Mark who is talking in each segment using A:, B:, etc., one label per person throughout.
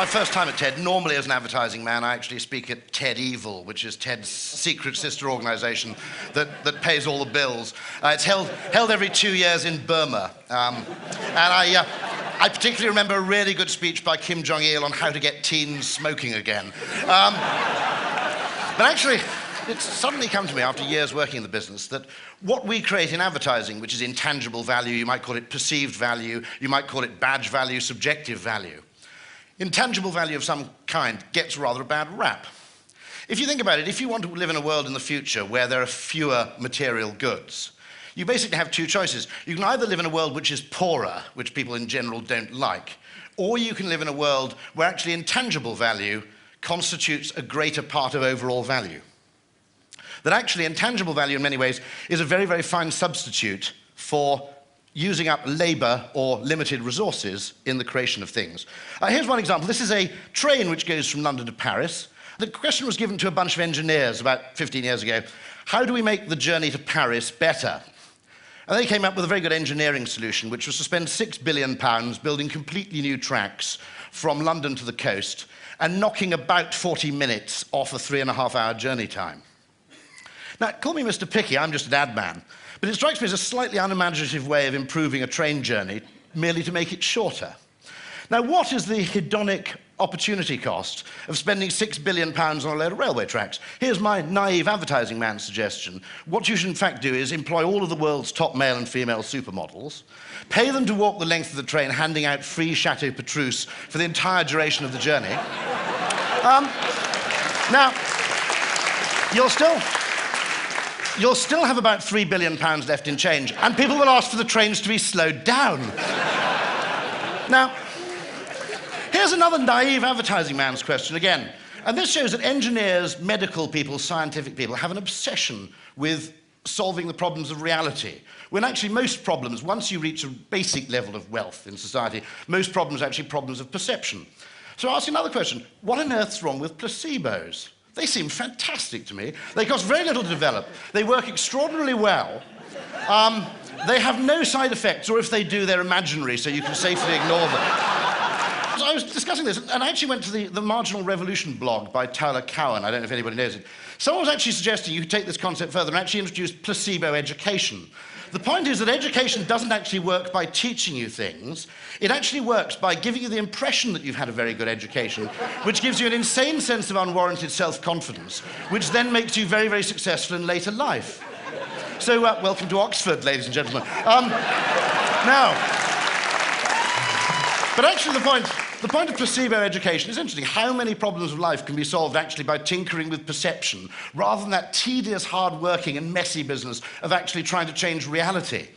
A: my first time at TED. Normally, as an advertising man, I actually speak at TED Evil, which is TED's secret sister organization that pays all the bills. It's held every 2 years in Burma. And I particularly remember a really good speech by Kim Jong-il on how to get teens smoking again. But actually, it's suddenly come to me after years working in the business that what we create in advertising, which is intangible value, you might call it perceived value, you might call it badge value, subjective value, intangible value of some kind gets rather a bad rap. If you think about it, if you want to live in a world in the future where there are fewer material goods, you basically have two choices. You can either live in a world which is poorer, which people in general don't like, or you can live in a world where actually intangible value constitutes a greater part of overall value. That actually intangible value in many ways is a very, very fine substitute for using up labor or limited resources in the creation of things. Here's one example. This is a train which goes from London to Paris. The question was given to a bunch of engineers about 15 years ago, how do we make the journey to Paris better? And they came up with a very good engineering solution, which was to spend £6 billion building completely new tracks from London to the coast and knocking about 40 minutes off a 3.5-hour journey time. Now, call me Mr. Picky, I'm just an ad man, but it strikes me as a slightly unimaginative way of improving a train journey merely to make it shorter. Now, what is the hedonic opportunity cost of spending £6 billion on a load of railway tracks? Here's my naive advertising man's suggestion. What you should in fact do is employ all of the world's top male and female supermodels, pay them to walk the length of the train handing out free Chateau Petrus for the entire duration of the journey. Now, you'll still have about £3 billion left in change, and people will ask for the trains to be slowed down. Now, here's another naive advertising man's question again. And this shows that engineers, medical people, scientific people have an obsession with solving the problems of reality. When actually most problems, once you reach a basic level of wealth in society, most problems are actually problems of perception. So I ask you another question. What on earth's wrong with placebos? They seem fantastic to me. They cost very little to develop. They work extraordinarily well. They have no side effects, or if they do, they're imaginary, so you can safely ignore them. So I was discussing this, and I actually went to the Marginal Revolution blog by Tyler Cowen. I don't know if anybody knows it. Someone was actually suggesting you could take this concept further and actually introduce placebo education. The point is that education doesn't actually work by teaching you things. It actually works by giving you the impression that you've had a very good education, which gives you an insane sense of unwarranted self-confidence, which then makes you very, very successful in later life. So, welcome to Oxford, ladies and gentlemen. Now, but actually the point of placebo education is interesting. How many problems of life can be solved actually by tinkering with perception, rather than that tedious, hard-working and messy business of actually trying to change reality?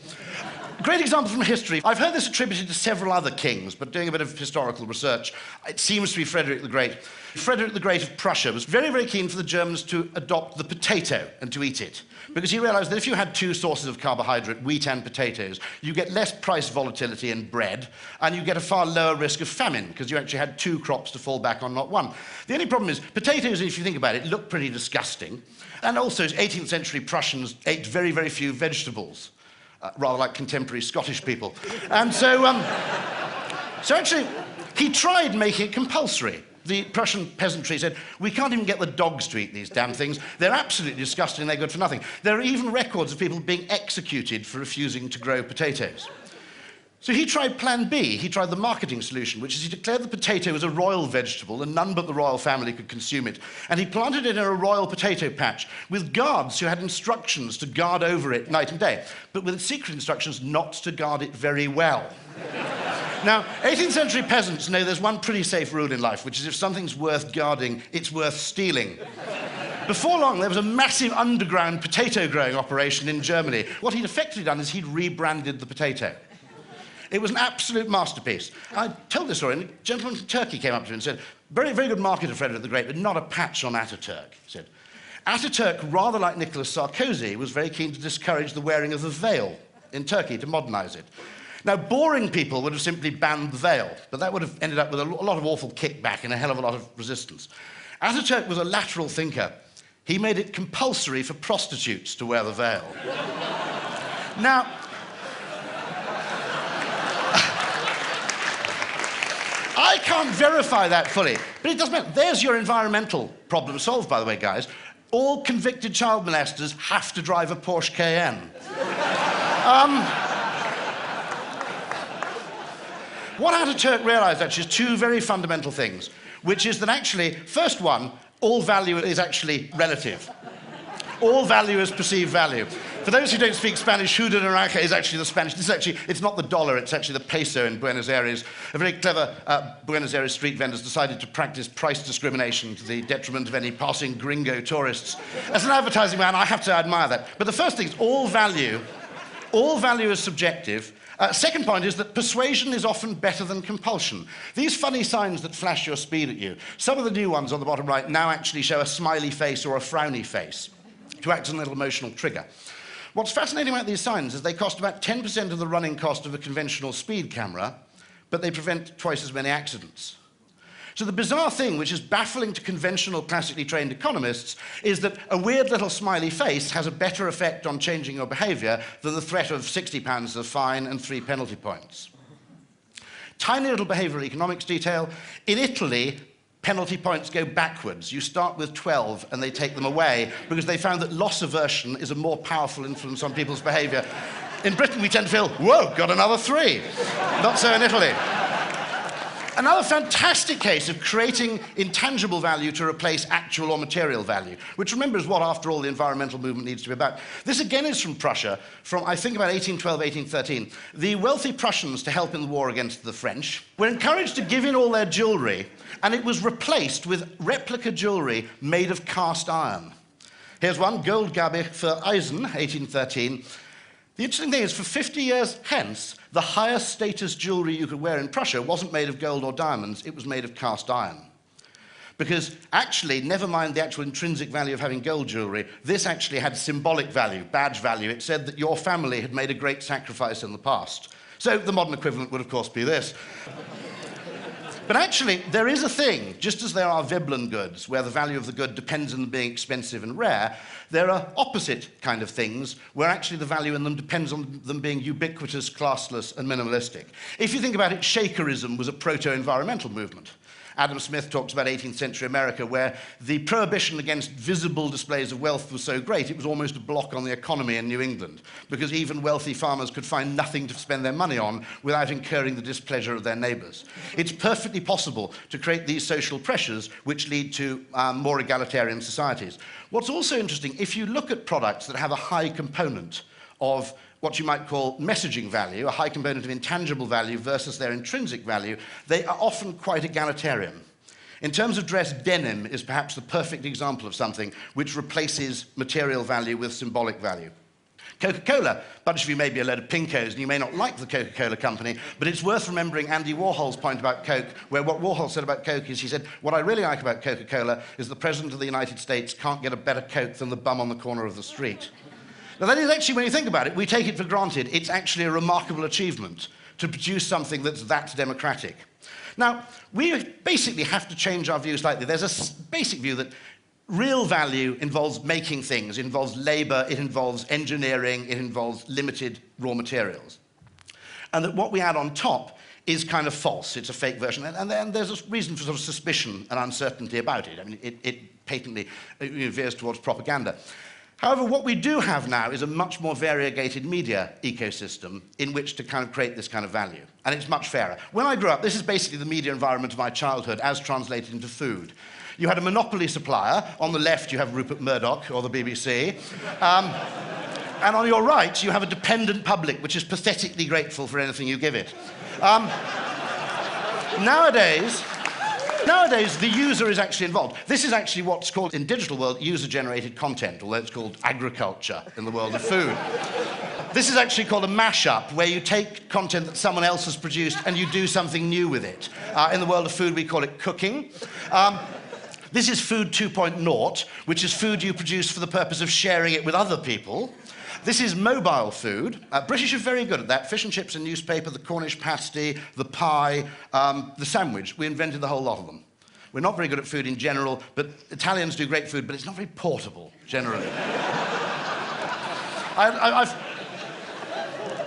A: Great example from history. I've heard this attributed to several other kings, but doing a bit of historical research, it seems to be Frederick the Great. Frederick the Great of Prussia was very, very keen for the Germans to adopt the potato and to eat it, because he realized that if you had two sources of carbohydrate, wheat and potatoes, you get less price volatility in bread, and you get a far lower risk of famine, because you actually had two crops to fall back on, not one. The only problem is, potatoes, if you think about it, look pretty disgusting, and also 18th century Prussians ate very, very few vegetables. Rather like contemporary Scottish people. And so actually, he tried making it compulsory. The Prussian peasantry said, we can't even get the dogs to eat these damn things. They're absolutely disgusting, they're good for nothing. There are even records of people being executed for refusing to grow potatoes. So he tried plan B. He tried the marketing solution, which is he declared the potato as a royal vegetable and none but the royal family could consume it. And he planted it in a royal potato patch with guards who had instructions to guard over it night and day, but with secret instructions not to guard it very well. Now, 18th century peasants know there's one pretty safe rule in life, which is if something's worth guarding, it's worth stealing. Before long, there was a massive underground potato growing operation in Germany. What he'd effectively done is he'd rebranded the potato. It was an absolute masterpiece. I told this story, and a gentleman from Turkey came up to me and said, very, very good marketer, Frederick the Great, but not a patch on Ataturk, he said. Ataturk, rather like Nicolas Sarkozy, was very keen to discourage the wearing of the veil in Turkey to modernize it. Now, boring people would have simply banned the veil, but that would have ended up with a lot of awful kickback and a hell of a lot of resistance. Ataturk was a lateral thinker. He made it compulsory for prostitutes to wear the veil. Now, I can't verify that fully, but it doesn't matter. There's your environmental problem solved, by the way, guys. All convicted child molesters have to drive a Porsche Cayenne. What Ataturk realized, actually, is two very fundamental things, which is that actually, first one, all value is actually relative. All value is perceived value. For those who don't speak Spanish, Judo Naranja is actually the Spanish. This is actually, it's not the dollar, it's actually the peso in Buenos Aires. A very clever Buenos Aires street vendors decided to practice price discrimination to the detriment of any passing gringo tourists. As an advertising man, I have to admire that. But the first thing is all value is subjective. Second point is that persuasion is often better than compulsion. These funny signs that flash your speed at you, some of the new ones on the bottom right now actually show a smiley face or a frowny face to act as a little emotional trigger. What's fascinating about these signs is they cost about 10% of the running cost of a conventional speed camera, but they prevent twice as many accidents. So the bizarre thing, which is baffling to conventional, classically trained economists, is that a weird little smiley face has a better effect on changing your behavior than the threat of £60 of fine and 3 penalty points. Tiny little behavioral economics detail. In Italy, penalty points go backwards. You start with 12 and they take them away because they found that loss aversion is a more powerful influence on people's behavior. In Britain, we tend to feel, whoa, got another 3. Not so in Italy. Another fantastic case of creating intangible value to replace actual or material value, which remember is what, after all, the environmental movement needs to be about. This again is from Prussia, from I think about 1812, 1813. The wealthy Prussians, to help in the war against the French, were encouraged to give in all their jewellery, and it was replaced with replica jewellery made of cast iron. Here's one, Goldgabe für Eisen, 1813. The interesting thing is, for 50 years hence, the highest status jewellery you could wear in Prussia wasn't made of gold or diamonds, it was made of cast iron. Because actually, never mind the actual intrinsic value of having gold jewellery, this actually had symbolic value, badge value. It said that your family had made a great sacrifice in the past. So the modern equivalent would, of course, be this. But actually, there is a thing, just as there are Veblen goods, where the value of the good depends on them being expensive and rare, there are opposite kind of things, where actually the value in them depends on them being ubiquitous, classless, and minimalistic. If you think about it, Shakerism was a proto-environmental movement. Adam Smith talks about 18th century America, where the prohibition against visible displays of wealth was so great, it was almost a block on the economy in New England, because even wealthy farmers could find nothing to spend their money on without incurring the displeasure of their neighbours. It's perfectly possible to create these social pressures which lead to more egalitarian societies. What's also interesting, if you look at products that have a high component of what you might call messaging value, a high component of intangible value versus their intrinsic value, they are often quite egalitarian. In terms of dress, denim is perhaps the perfect example of something which replaces material value with symbolic value. Coca-Cola, a bunch of you may be a load of pinkos and you may not like the Coca-Cola company, but it's worth remembering Andy Warhol's point about Coke, where what Warhol said about Coke is, he said, what I really like about Coca-Cola is the President of the United States can't get a better Coke than the bum on the corner of the street. Now that is actually, when you think about it, we take it for granted, it's actually a remarkable achievement to produce something that's that democratic. Now, we basically have to change our view slightly. There's a basic view that real value involves making things, it involves labour, it involves engineering, it involves limited raw materials. And that what we add on top is kind of false, it's a fake version. And there's a reason for sort of suspicion and uncertainty about it. I mean, it patently veers towards propaganda. However, what we do have now is a much more variegated media ecosystem in which to kind of create this kind of value. And it's much fairer. When I grew up, this is basically the media environment of my childhood as translated into food. You had a monopoly supplier. On the left, you have Rupert Murdoch or the BBC. And on your right, you have a dependent public, which is pathetically grateful for anything you give it. Nowadays, the user is actually involved. This is actually what's called, in digital world, user-generated content, although it's called agriculture in the world of food. This is actually called a mashup, where you take content that someone else has produced and you do something new with it. In the world of food, we call it cooking. This is Food 2.0, which is food you produce for the purpose of sharing it with other people. This is mobile food. British are very good at that. Fish and chips and newspaper, the Cornish pasty, the pie, the sandwich. We invented the whole lot of them. We're not very good at food in general, but Italians do great food, but it's not very portable, generally.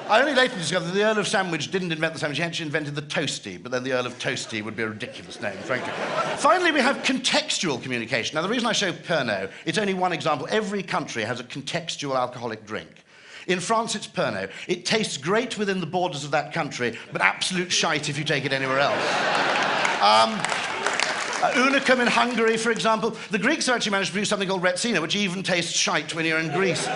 A: I only later discovered that the Earl of Sandwich didn't invent the sandwich, he actually invented the toasty, but then the Earl of Toasty would be a ridiculous name, frankly. Finally, we have contextual communication. Now, the reason I show Pernod, it's only one example. Every country has a contextual alcoholic drink. In France, it's Pernod. It tastes great within the borders of that country, but absolute shite if you take it anywhere else. Unicum in Hungary, for example. The Greeks have actually managed to produce something called Retsina, which even tastes shite when you're in Greece.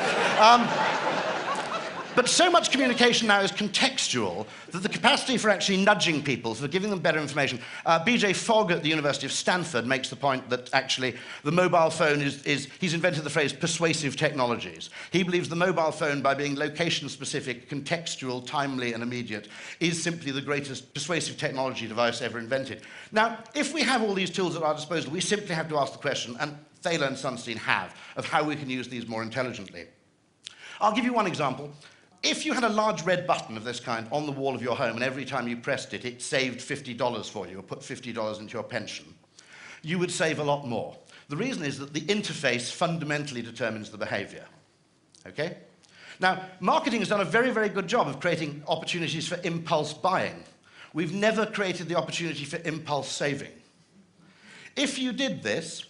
A: But so much communication now is contextual that the capacity for actually nudging people, for giving them better information. B.J. Fogg at the University of Stanford makes the point that actually the mobile phone he's invented the phrase persuasive technologies. He believes the mobile phone, by being location-specific, contextual, timely, and immediate, is simply the greatest persuasive technology device ever invented. Now, if we have all these tools at our disposal, we simply have to ask the question, and Thaler and Sunstein have, of how we can use these more intelligently. I'll give you one example. If you had a large red button of this kind on the wall of your home, and every time you pressed it, it saved $50 for you, or put $50 into your pension, you would save a lot more. The reason is that the interface fundamentally determines the behavior. Okay? Now, marketing has done a very, very good job of creating opportunities for impulse buying. We've never created the opportunity for impulse saving. If you did this,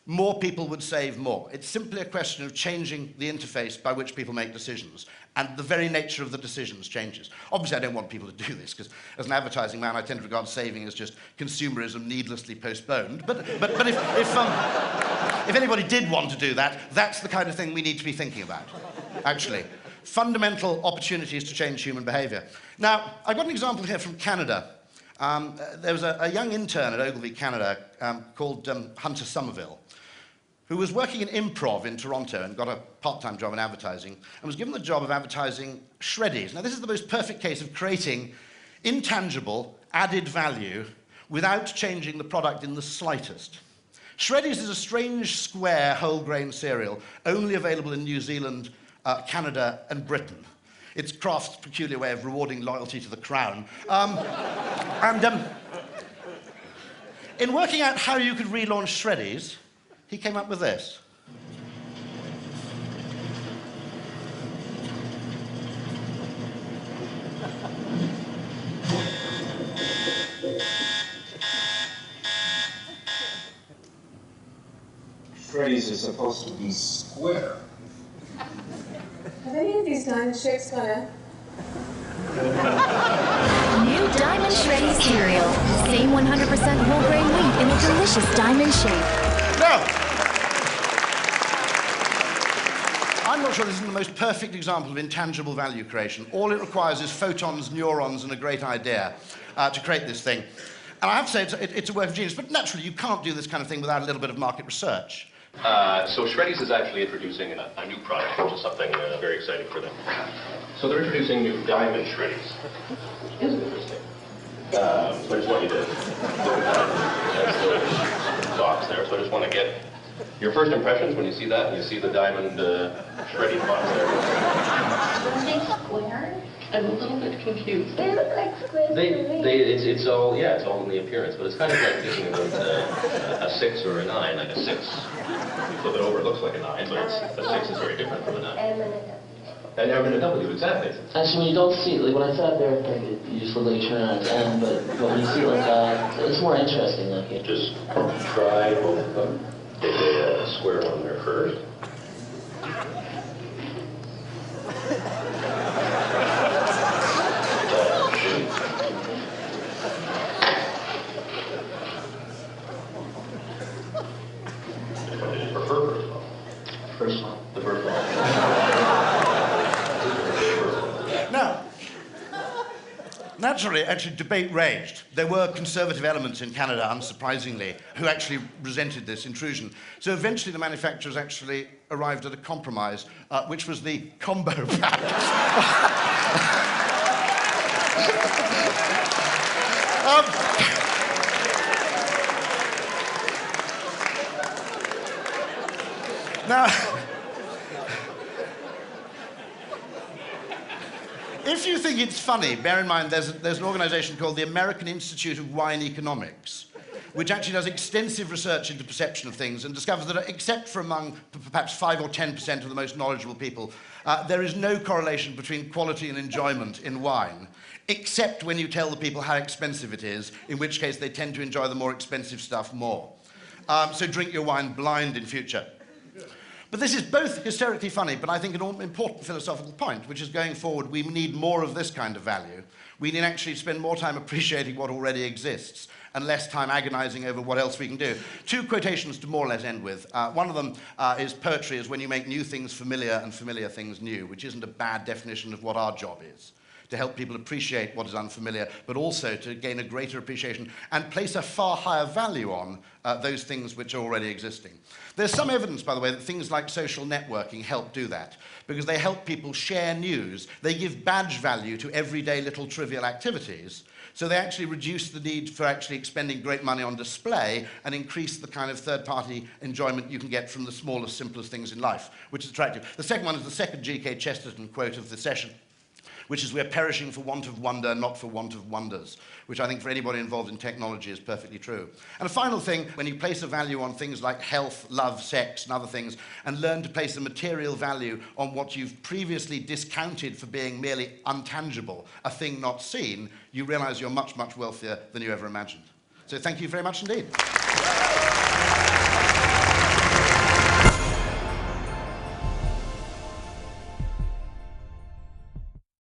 A: more people would save more. It's simply a question of changing the interface by which people make decisions, and the very nature of the decisions changes. Obviously, I don't want people to do this, because as an advertising man, I tend to regard saving as just consumerism needlessly postponed. But if anybody did want to do that, that's the kind of thing we need to be thinking about, actually. Fundamental opportunities to change human behavior. Now, I've got an example here from Canada. There was a young intern at Ogilvy, Canada, called Hunter Somerville, who was working in improv in Toronto and got a part-time job in advertising, and was given the job of advertising Shreddies. Now, this is the most perfect case of creating intangible, added value without changing the product in the slightest. Shreddies is a strange, square, whole-grain cereal, only available in New Zealand, Canada, and Britain. It's Kraft's peculiar way of rewarding loyalty to the crown. In working out how you could relaunch Shreddies, he came up with this.
B: Shreddies is supposed to be square.
C: Have any of these diamond shapes got a...
D: New Diamond Shreddies cereal. Same 100% whole grain wheat in a delicious diamond shape.
A: Now, I'm not sure this is the most perfect example of intangible value creation. All it requires is photons, neurons, and a great idea to create this thing. And I have to say, it's a work of genius, but naturally, you can't do this kind of thing without a little bit of market research.
E: So Shreddies is actually introducing a new product, which is something very exciting for them. So they're introducing new diamond Shreddies. Isn't it interesting? So I just want you to look at the box there. So I just want to get your first impressions when you see that, and you see the diamond Shreddies box there.
F: Are they square? I'm a little bit confused.
C: They look like squares to me.
E: It's all in the appearance, but it's kind of like thinking about a 6 or a 9, like a 6. Flip it over, it looks like a 9, but a 6 is very different from a 9. And M and a W, exactly.
G: Actually, when you don't see it, like when I sat there, like, you just look like you turn around to M, but when you see it like that, it's more interesting. Like it.
E: Just try both of them. Take a square one there first.
G: First one.
E: The first one.
A: Now, naturally, actually, debate raged. There were conservative elements in Canada, unsurprisingly, who actually resented this intrusion. So eventually the manufacturers actually arrived at a compromise, which was the combo pack. Now, if you think it's funny, bear in mind there's an organization called the American Institute of Wine Economics, which actually does extensive research into perception of things and discovers that except for among perhaps 5 or 10% of the most knowledgeable people, there is no correlation between quality and enjoyment in wine, except when you tell the people how expensive it is, in which case they tend to enjoy the more expensive stuff more. So drink your wine blind in future. But this is both hysterically funny, but I think an important philosophical point, which is going forward, we need more of this kind of value. We need actually spend more time appreciating what already exists and less time agonizing over what else we can do. 2 quotations to more or less end with. One of them is poetry is when you make new things familiar and familiar things new, which isn't a bad definition of what our job is. To help people appreciate what is unfamiliar, but also to gain a greater appreciation and place a far higher value on those things which are already existing. There's some evidence, by the way, that things like social networking help do that, because they help people share news. They give badge value to everyday little trivial activities, so they actually reduce the need for actually expending great money on display and increase the kind of third-party enjoyment you can get from the smallest, simplest things in life, which is attractive. The second one is the second G.K. Chesterton quote of the session, which is, "We're perishing for want of wonder, not for want of wonders," which I think for anybody involved in technology is perfectly true. And a final thing, when you place a value on things like health, love, sex, and other things, and learn to place a material value on what you've previously discounted for being merely untangible, a thing not seen, you realize you're much, much wealthier than you ever imagined. So thank you very much indeed.